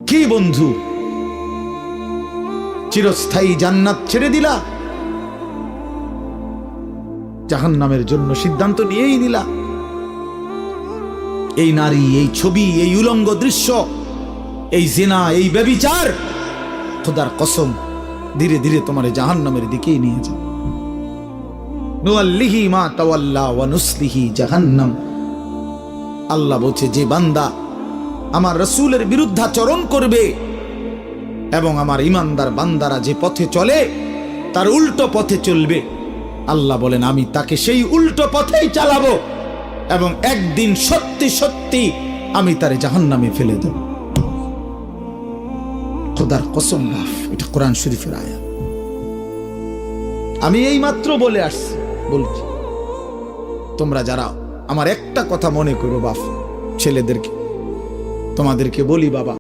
কি বন্ধু, চিরস্থায়ী জান্নাত ছেড়ে দিলা, জাহান্নামের জন্য সিদ্ধান্ত নিয়েই নিলা। এই নারী, এই ছবি, এই উলঙ্গ দৃশ্য, এই জিনা, এই ব্যভিচার, খোদার কসম ধীরে ধীরে তোমার জাহান্নামের দিকেই নিয়ে যাবে। নুআল্লিহি মা তাওয়াল্লা ওয়া নুসলিহি জাহান্নাম। আল্লাহ বলছে, যে বান্দা আমার রাসূলের বিরুদ্ধাচরণ করবে এবং আমার ঈমানদার বান্দারা যে পথে চলে তার উল্টো পথে চলবে, আল্লাহ বলেন আমি তাকে সেই উল্টো পথেই চালাবো এবং একদিন সত্যি সত্যি আমি তারে জাহান্নামে ফেলে দেব। খোদার কসম, এটা কোরআন শরীফের আয়াত। আমি এই মাত্র বলে আসছি, বলছি তোমরা যারা আমার একটা কথা মনে করো বাপ, ছেলেদেরকে তোমাদেরকে বলি, বাবা